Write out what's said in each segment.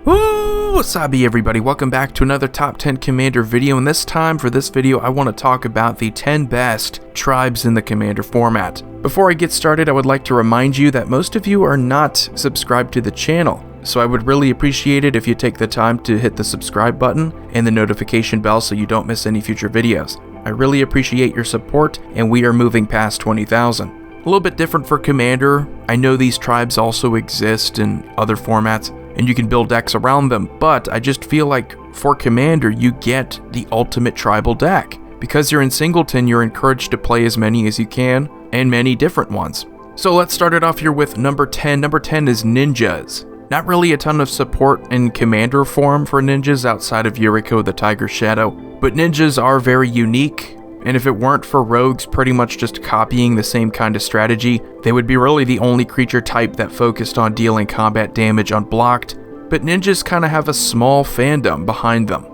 Wasabi everybody, welcome back to another top 10 Commander video, and this time for this video I want to talk about the 10 best tribes in the Commander format. Before I get started, I would like to remind you that most of you are not subscribed to the channel, so I would really appreciate it if you take the time to hit the subscribe button and the notification bell so you don't miss any future videos. I really appreciate your support, and we are moving past 20,000. A little bit different for Commander. I know these tribes also exist in other formats, and you can build decks around them, but I just feel like for Commander, you get the ultimate tribal deck. Because you're in Singleton, you're encouraged to play as many as you can, and many different ones. So let's start it off here with number 10. Number 10 is Ninjas. Not really a ton of support in Commander form for Ninjas outside of Yuriko the Tiger Shadow, but Ninjas are very unique, and if it weren't for Rogues pretty much just copying the same kind of strategy, they would be really the only creature type that focused on dealing combat damage unblocked, but Ninjas kind of have a small fandom behind them.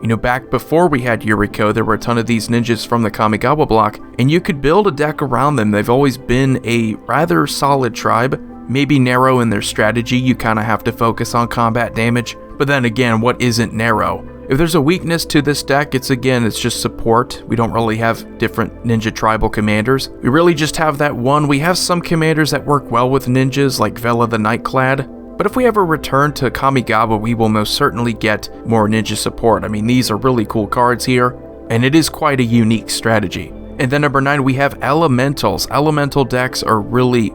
You know, back before we had Yuriko, there were a ton of these Ninjas from the Kamigawa block, and you could build a deck around them. They've always been a rather solid tribe, maybe narrow in their strategy. You kind of have to focus on combat damage, but then again, what isn't narrow? If there's a weakness to this deck, it's just support. We don't really have different ninja tribal commanders. We really just have that one. We have some commanders that work well with ninjas, like Vela the Nightclad. But if we ever return to Kamigawa, we will most certainly get more ninja support. I mean, these are really cool cards here, and it is quite a unique strategy. And then number 9, we have Elementals. Elemental decks are really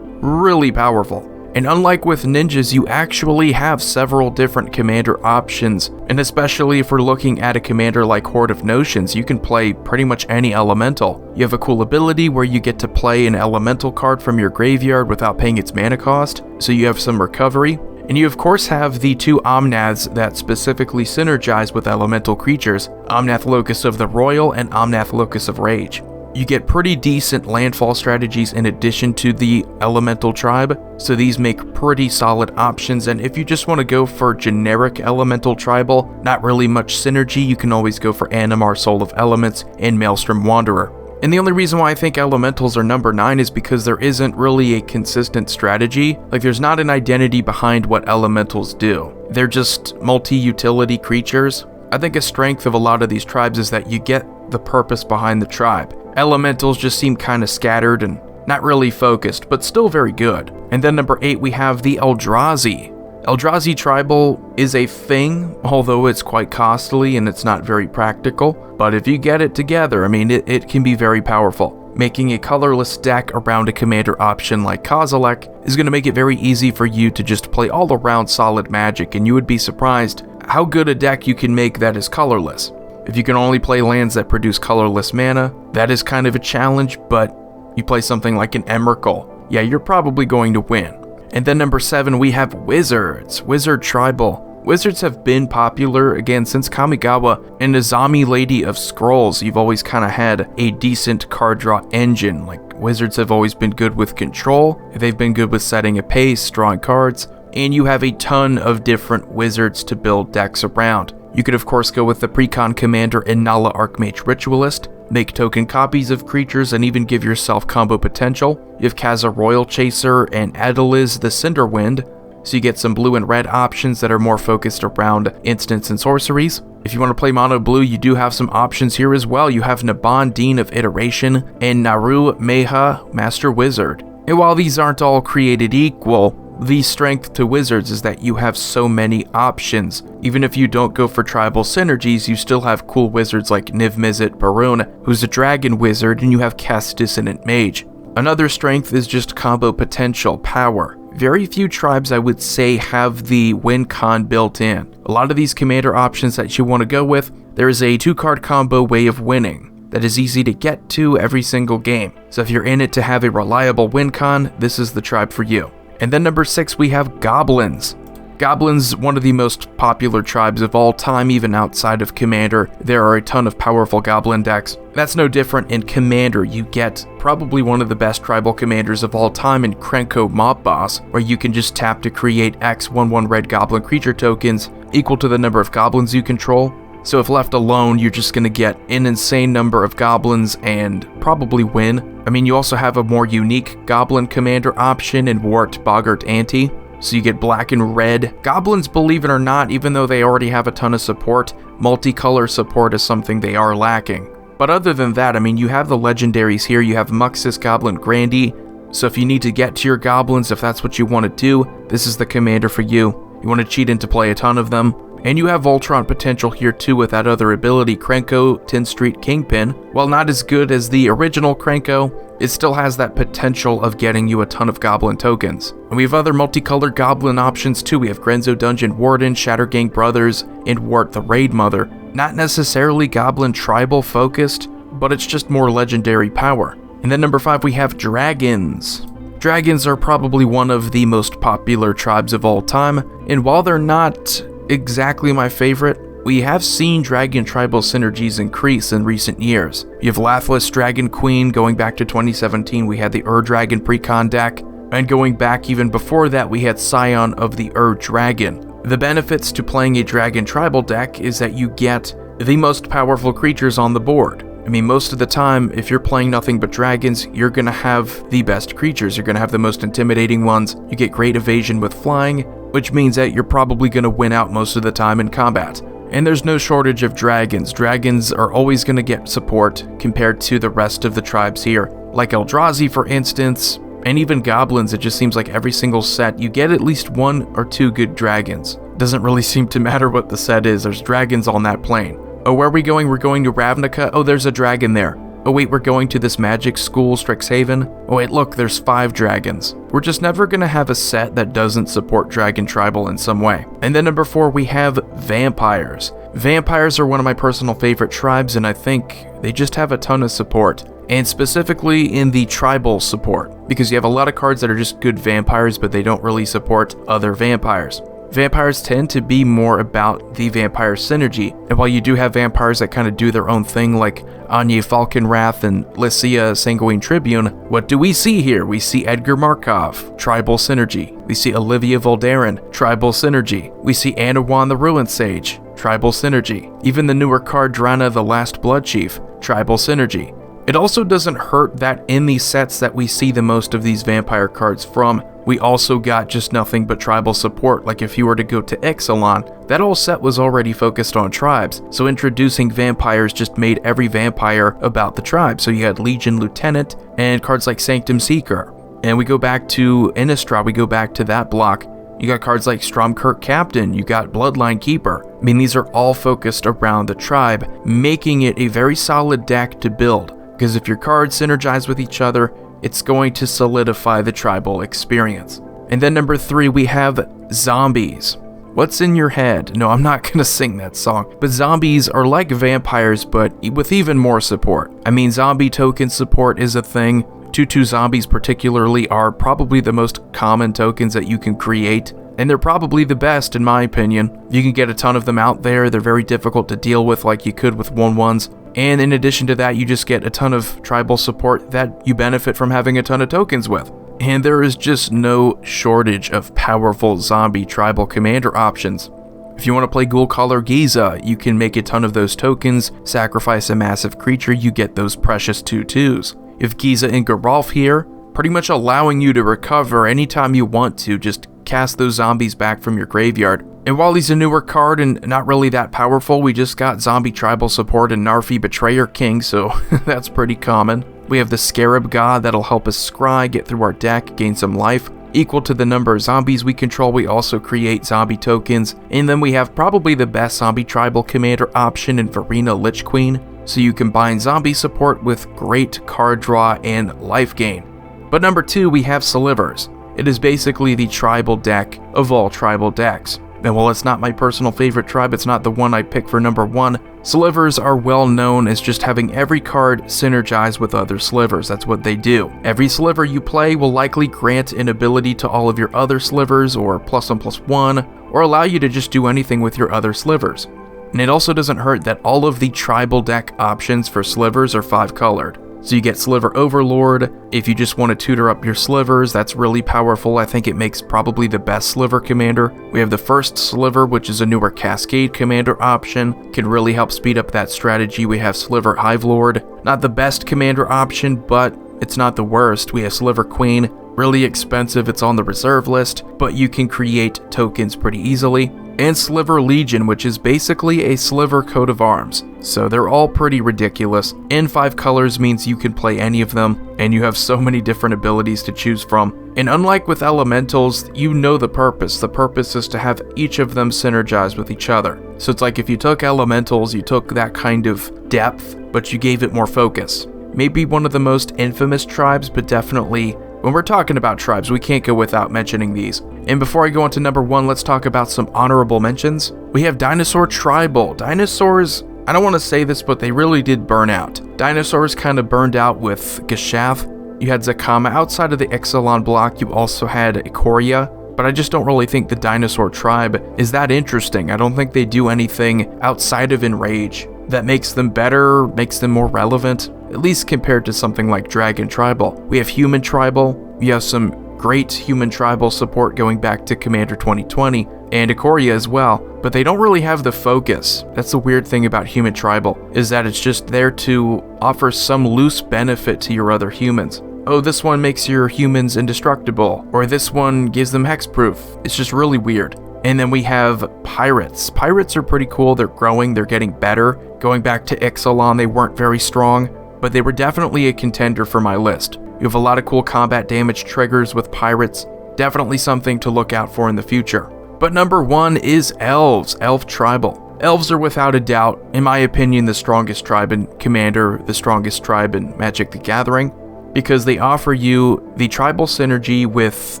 powerful. And unlike with ninjas, you actually have several different commander options, and especially if we're looking at a commander like Horde of Notions, you can play pretty much any elemental. You have a cool ability where you get to play an elemental card from your graveyard without paying its mana cost, so you have some recovery. And you of course have the two Omnaths that specifically synergize with elemental creatures, Omnath Locus of the Royal and Omnath Locus of Rage. You get pretty decent landfall strategies in addition to the elemental tribe, so these make pretty solid options. And if you just want to go for generic elemental tribal, not really much synergy, you can always go for Animar Soul of Elements and Maelstrom Wanderer. And the only reason why I think elementals are number 9 is because there isn't really a consistent strategy. Like, there's not an identity behind what elementals do. They're just multi-utility creatures. I think a strength of a lot of these tribes is that you get the purpose behind the tribe. Elementals just seem kind of scattered and not really focused, but still very good. And then number 8, we have the Eldrazi. Eldrazi tribal is a thing, although it's quite costly and it's not very practical. But if you get it together, I mean, it can be very powerful. Making a colorless deck around a commander option like Kozilek is going to make it very easy for you to just play all around solid magic, and you would be surprised how good a deck you can make that is colorless. If you can only play lands that produce colorless mana, that is kind of a challenge, but you play something like an Emrakul, yeah, you're probably going to win. And then number 7, we have Wizards. Wizard Tribal. Wizards have been popular, again, since Kamigawa. And Azami Lady of Scrolls, you've always kind of had a decent card draw engine. Like, Wizards have always been good with control, they've been good with setting a pace, drawing cards, and you have a ton of different wizards to build decks around. You could of course go with the Precon Commander and Nala Archmage Ritualist, make token copies of creatures, and even give yourself combo potential. You have Kaza Royal Chaser and Adeliz the Cinderwind, so you get some blue and red options that are more focused around instants and sorceries. If you want to play mono blue, you do have some options here as well. You have Naban Dean of Iteration and Naru Meha Master Wizard. And while these aren't all created equal, the strength to Wizards is that you have so many options. Even if you don't go for tribal synergies, you still have cool wizards like Niv-Mizzet Barun, who's a dragon wizard, and you have Cast Dissonant Mage. Another strength is just combo potential, power. Very few tribes, I would say, have the win con built in. A lot of these commander options that you want to go with, there is a 2-card combo way of winning that is easy to get to every single game. So if you're in it to have a reliable win con, this is the tribe for you. And then number 6, we have Goblins. Goblins, one of the most popular tribes of all time, even outside of Commander. There are a ton of powerful Goblin decks. That's no different in Commander. You get probably one of the best tribal commanders of all time in Krenko Mob Boss, where you can just tap to create X 1/1 red goblin creature tokens equal to the number of goblins you control. So if left alone, you're just going to get an insane number of goblins and probably win. I mean, you also have a more unique goblin commander option in Wart Boggart Ante. so you get black and red. Goblins, believe it or not, even though they already have a ton of support, multicolor support is something they are lacking. But other than that, I mean, you have the legendaries here. You have Muxus Goblin Grandee, so if you need to get to your goblins, if that's what you want to do, this is the commander for you. You want to cheat in to play a ton of them. And you have Voltron potential here too with that other ability, Krenko 10th Street Kingpin. While not as good as the original Krenko, it still has that potential of getting you a ton of goblin tokens. And we have other multicolored goblin options too. We have Grenzo Dungeon Warden, Shattergang Brothers, and Wart the Raid Mother. Not necessarily goblin tribal focused, but it's just more legendary power. And then number 5 we have Dragons. Dragons are probably one of the most popular tribes of all time, and while they're not exactly my favorite, we have seen dragon tribal synergies increase in recent years. You have Lathless Dragon Queen. Going back to 2017, we had the Dragon Precon deck, and going back even before that, we had Scion of the Dragon. The benefits to playing a dragon tribal deck is that you get the most powerful creatures on the board. I mean, most of the time, if you're playing nothing but dragons, you're gonna have the best creatures. You're gonna have the most intimidating ones. You get great evasion with flying, which means that you're probably gonna win out most of the time in combat. And there's no shortage of dragons. Dragons are always gonna get support compared to the rest of the tribes here. Like Eldrazi, for instance, and even goblins, it just seems like every single set, you get at least 1 or 2 good dragons. Doesn't really seem to matter what the set is, there's dragons on that plane. Oh, where are we going? We're going to Ravnica. Oh, there's a dragon there. Oh wait, we're going to this magic school, Strixhaven. Oh wait, look, there's 5 dragons. We're just never gonna have a set that doesn't support Dragon Tribal in some way. And then number 4, we have Vampires. Vampires are one of my personal favorite tribes, and I think they just have a ton of support. And specifically in the tribal support, because you have a lot of cards that are just good vampires, but they don't really support other vampires. Vampires tend to be more about the vampire synergy, and while you do have vampires that kind of do their own thing, like Anya Falconwrath and Lycia Sanguine Tribune, what do we see here? We see Edgar Markov, tribal synergy. We see Olivia Voldaren, tribal synergy. We see Anawan the Ruined Sage, tribal synergy. Even the newer card Drana the Last Blood Chief, tribal synergy. It also doesn't hurt that in these sets that we see the most of these vampire cards from, we also got just nothing but tribal support. Like if you were to go to Ixalan, that whole set was already focused on tribes, so introducing vampires just made every vampire about the tribe. So you had Legion Lieutenant and cards like Sanctum Seeker. And we go back to Innistrad, we go back to that block. You got cards like Stromkirk Captain, you got Bloodline Keeper. I mean, these are all focused around the tribe, making it a very solid deck to build. Because if your cards synergize with each other, it's going to solidify the tribal experience. And then number 3, we have zombies. What's in your head? No, I'm not gonna sing that song. But zombies are like vampires, but with even more support. I mean, zombie token support is a thing. 2/2 zombies particularly are probably the most common tokens that you can create. And they're probably the best in my opinion. You can get a ton of them out there. They're very difficult to deal with like you could with 1/1s. And in addition to that, you just get a ton of tribal support that you benefit from having a ton of tokens with. And there is just no shortage of powerful zombie tribal commander options. If you want to play Ghoul-Caller Giza, you can make a ton of those tokens, sacrifice a massive creature, you get those precious 2/2s. You have Giza and Geralf here, pretty much allowing you to recover anytime you want to, just cast those zombies back from your graveyard. And while he's a newer card and not really that powerful, we just got zombie tribal support and Narfi Betrayer King, so that's pretty common. We have the Scarab God that'll help us scry, get through our deck, gain some life. Equal to the number of zombies we control, we also create zombie tokens. And then we have probably the best zombie tribal commander option in Verena Lich Queen, so you combine zombie support with great card draw and life gain. But number 2, we have Slivers. It is basically the tribal deck of all tribal decks. And while it's not my personal favorite tribe, it's not the one I pick for number 1. Slivers are well known as just having every card synergize with other slivers. That's what they do. Every sliver you play will likely grant an ability to all of your other slivers, or +1/+1, or allow you to just do anything with your other slivers. And it also doesn't hurt that all of the tribal deck options for slivers are 5-colored. So you get Sliver Overlord. If you just want to tutor up your slivers, that's really powerful. I think it makes probably the best sliver commander. We have the first Sliver, which is a newer Cascade commander option. Can really help speed up that strategy. We have Sliver Hivelord. Not the best commander option, but it's not the worst. We have Sliver Queen. really expensive, it's on the reserve list, but you can create tokens pretty easily. And Sliver Legion, which is basically a Sliver coat of arms. So they're all pretty ridiculous. And 5 colors means you can play any of them, and you have so many different abilities to choose from. And unlike with elementals, you know the purpose. The purpose is to have each of them synergize with each other. So it's like if you took elementals, you took that kind of depth, but you gave it more focus. Maybe one of the most infamous tribes, but definitely, when we're talking about tribes, we can't go without mentioning these. And before I go on to number 1, let's talk about some honorable mentions. We have Dinosaur Tribal. Dinosaurs, I don't want to say this, but they really did burn out. Dinosaurs kind of burned out with Geshath. You had Zakama. Outside of the Ixalan block, you also had Ikoria. But I just don't really think the Dinosaur tribe is that interesting. I don't think they do anything outside of Enrage that makes them better, makes them more relevant, at least compared to something like Dragon Tribal. We have Human Tribal. We have some great Human Tribal support going back to Commander 2020, and Ikoria as well, but they don't really have the focus. That's the weird thing about Human Tribal, is that it's just there to offer some loose benefit to your other humans. Oh, this one makes your humans indestructible, or this one gives them hexproof. It's just really weird. And then we have Pirates. Pirates are pretty cool. They're growing, they're getting better. Going back to Ixalan, they weren't very strong, but they were definitely a contender for my list. You have a lot of cool combat damage triggers with Pirates. Definitely something to look out for in the future. But number 1 is Elves, Elf Tribal. Elves are without a doubt, in my opinion, the strongest tribe in Commander, the strongest tribe in Magic the Gathering, because they offer you the tribal synergy with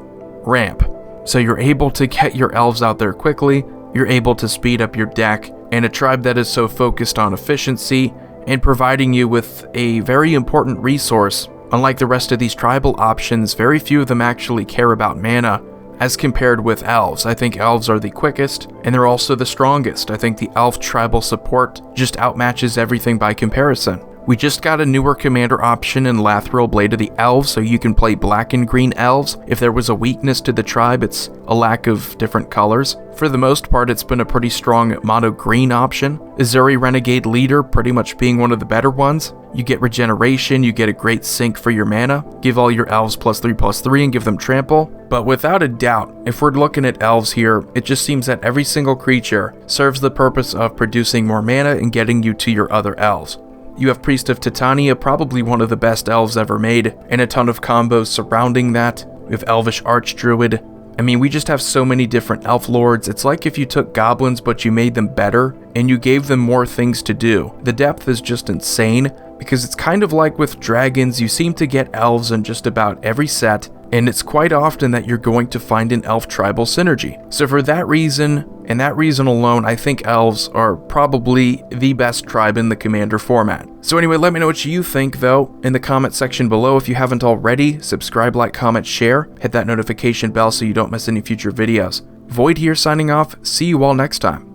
ramp. So you're able to get your elves out there quickly, you're able to speed up your deck, and a tribe that is so focused on efficiency and providing you with a very important resource. Unlike the rest of these tribal options, very few of them actually care about mana as compared with elves. I think elves are the quickest, and they're also the strongest. I think the elf tribal support just outmatches everything by comparison. We just got a newer commander option in Lathril Blade of the Elves, so you can play black and green elves. If there was a weakness to the tribe, it's a lack of different colors. For the most part, it's been a pretty strong mono green option. Azuri Renegade Leader pretty much being one of the better ones. You get regeneration, you get a great sync for your mana, give all your elves +3/+3 and give them trample. But without a doubt, if we're looking at elves here, it just seems that every single creature serves the purpose of producing more mana and getting you to your other elves. You have Priest of Titania, probably one of the best elves ever made, and a ton of combos surrounding that. We have Elvish Archdruid. I mean, we just have so many different elf lords. It's like if you took goblins but you made them better and you gave them more things to do. The depth is just insane, because it's kind of like with dragons, you seem to get elves in just about every set, and it's quite often that you're going to find an elf tribal synergy. So for that reason, and that reason alone, I think elves are probably the best tribe in the Commander format. So anyway, let me know what you think though in the comment section below. If you haven't already, subscribe, like, comment, share, hit that notification bell so you don't miss any future videos. Void here signing off, see you all next time.